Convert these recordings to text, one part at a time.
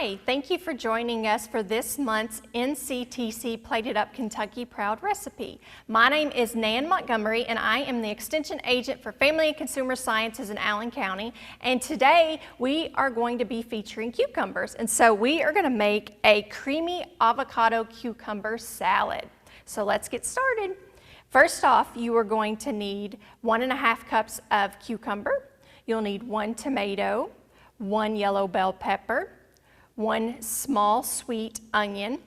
Hi, thank you for joining us for this month's NCTC Plated Up Kentucky Proud recipe. My name is Nan Montgomery and I am the Extension Agent for Family and Consumer Sciences in Allen County. And today we are going to be featuring cucumbers. And so we are going to make a creamy avocado cucumber salad. So let's get started. First off, you are going to need 1.5 cups of cucumber. You'll need 1 tomato, 1 yellow bell pepper, 1 small sweet onion,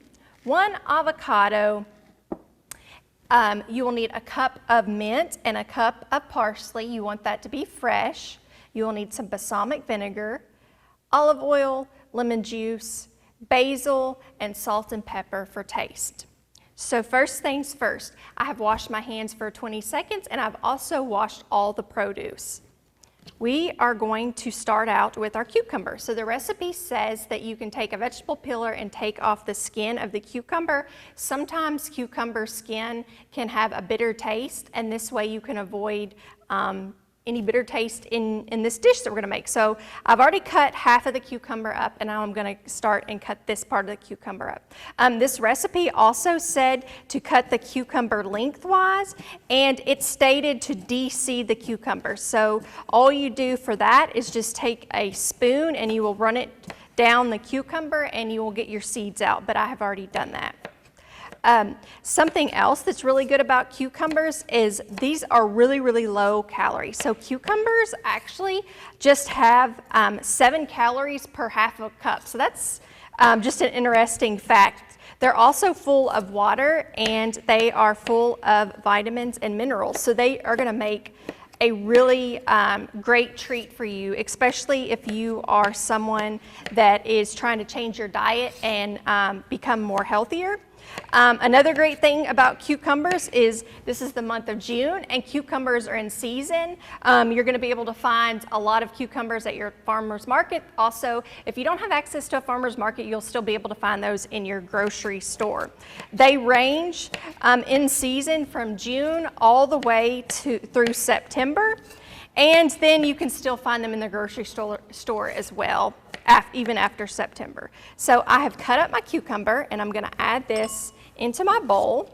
1 avocado. You will need a cup of mint and a cup of parsley. You want that to be fresh. You will need some balsamic vinegar, olive oil, lemon juice, basil, and salt and pepper for taste. So first things first, I have washed my hands for 20 seconds and I've also washed all the produce. We are going to start out with our cucumber. So the recipe says that you can take a vegetable peeler and take off the skin of the cucumber. Sometimes cucumber skin can have a bitter taste, and this way you can avoid any bitter taste in this dish that we're gonna make. So I've already cut half of the cucumber up, and now I'm gonna start and cut this part of the cucumber up. This recipe also said to cut the cucumber lengthwise, and it stated to de-seed the cucumber. So all you do for that is just take a spoon and you will run it down the cucumber and you will get your seeds out, but I have already done that. Something else that's really good about cucumbers is these are really, really low calorie. So cucumbers actually just have 7 calories per half a cup. So that's just an interesting fact. They're also full of water and they are full of vitamins and minerals. So they are going to make a really great treat for you, especially if you are someone that is trying to change your diet and become more healthier. Another great thing about cucumbers is this is the month of June and cucumbers are in season. You're going to be able to find a lot of cucumbers at your farmer's market. Also, if you don't have access to a farmer's market, you'll still be able to find those in your grocery store. They range in season from June all the way through September, and then you can still find them in the grocery store as well, even after September. So I have cut up my cucumber and I'm going to add this into my bowl.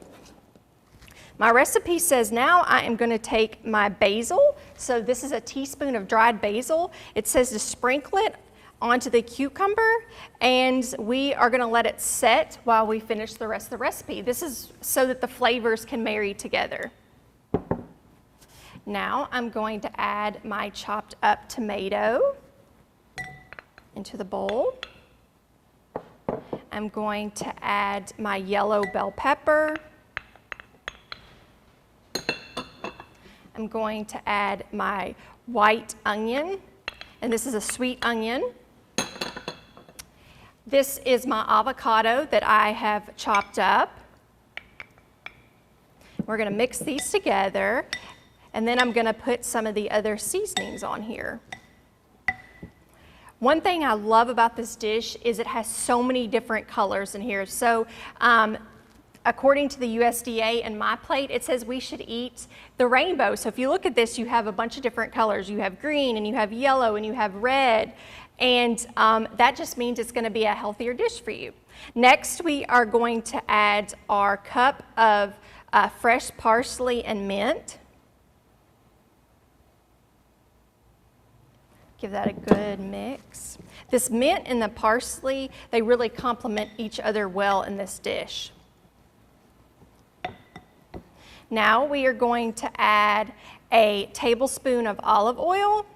My recipe says now I am going to take my basil. So this is a teaspoon of dried basil. It says to sprinkle it onto the cucumber, and we are going to let it set while we finish the rest of the recipe. This is so that the flavors can marry together. Now I'm going to add my chopped up tomato into the bowl. I'm going to add my yellow bell pepper. I'm going to add my white onion, and this is a sweet onion. This is my avocado that I have chopped up. We're going to mix these together, and then I'm going to put some of the other seasonings on here. One thing I love about this dish is it has so many different colors in here. So according to the USDA and my plate, it says we should eat the rainbow. So if you look at this, you have a bunch of different colors. You have green and you have yellow and you have red. And that just means it's going to be a healthier dish for you. Next, we are going to add our cup of fresh parsley and mint. Give that a good mix. This mint and the parsley, they really complement each other well in this dish. Now we are going to add a tablespoon of olive oil,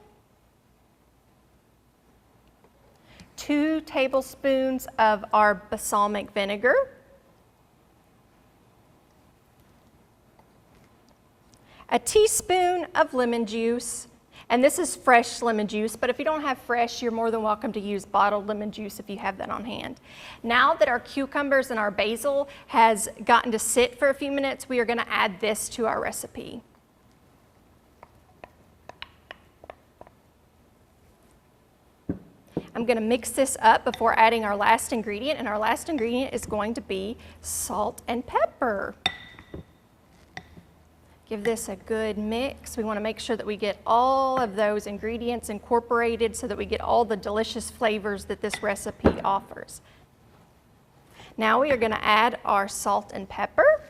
2 tablespoons of our balsamic vinegar, a teaspoon of lemon juice. And this is fresh lemon juice, but if you don't have fresh, you're more than welcome to use bottled lemon juice if you have that on hand. Now that our cucumbers and our basil has gotten to sit for a few minutes, we are going to add this to our recipe. I'm going to mix this up before adding our last ingredient, and our last ingredient is going to be salt and pepper. Give this a good mix. We want to make sure that we get all of those ingredients incorporated so that we get all the delicious flavors that this recipe offers. Now we are going to add our salt and pepper.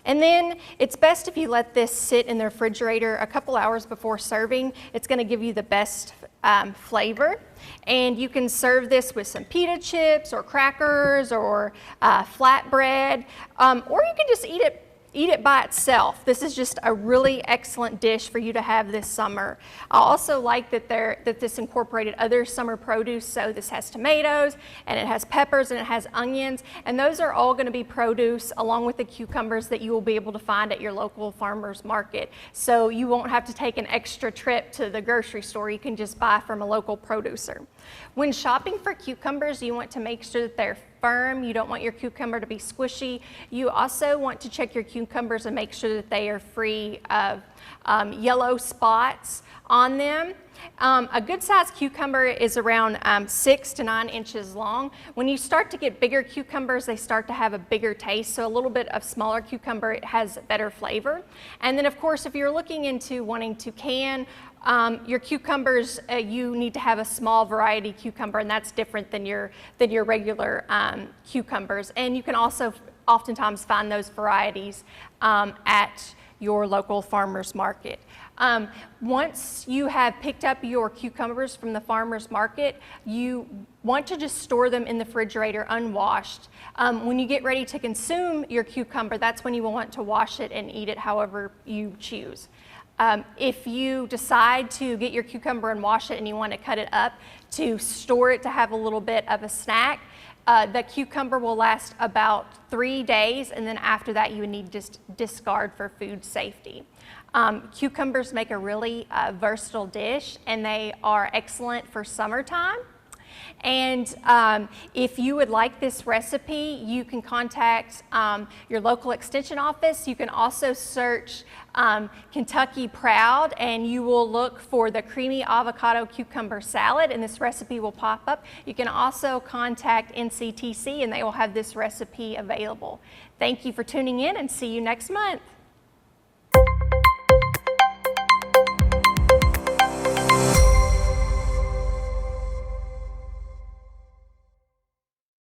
And then it's best if you let this sit in the refrigerator a couple hours before serving. It's going to give you the best flavor. And you can serve this with some pita chips or crackers or flatbread, or you can just eat it by itself. This is just a really excellent dish for you to have this summer. I also like that this incorporated other summer produce. So this has tomatoes, and it has peppers, and it has onions, and those are all going to be produce along with the cucumbers that you will be able to find at your local farmer's market. So you won't have to take an extra trip to the grocery store. You can just buy from a local producer. When shopping for cucumbers, you want to make sure that they're firm. You don't want your cucumber to be squishy. You also want to check your cucumbers and make sure that they are free of yellow spots on them. A good sized cucumber is around 6 to 9 inches long. When you start to get bigger cucumbers, they start to have a bigger taste. So a little bit of smaller cucumber, it has better flavor. And then of course, if you're looking into wanting to can your cucumbers, you need to have a small variety cucumber, and that's different than your regular cucumbers. And you can also oftentimes find those varieties at your local farmer's market. Once you have picked up your cucumbers from the farmer's market, you want to just store them in the refrigerator unwashed. When you get ready to consume your cucumber, that's when you will want to wash it and eat it however you choose. If you decide to get your cucumber and wash it and you want to cut it up to store it to have a little bit of a snack, the cucumber will last about 3 days, and then after that you would need to discard for food safety. Cucumbers make a really versatile dish, and they are excellent for summertime. And if you would like this recipe, you can contact your local extension office. You can also search Kentucky Proud, and you will look for the creamy avocado cucumber salad, and this recipe will pop up. You can also contact NCTC, and they will have this recipe available. Thank you for tuning in, and see you next month.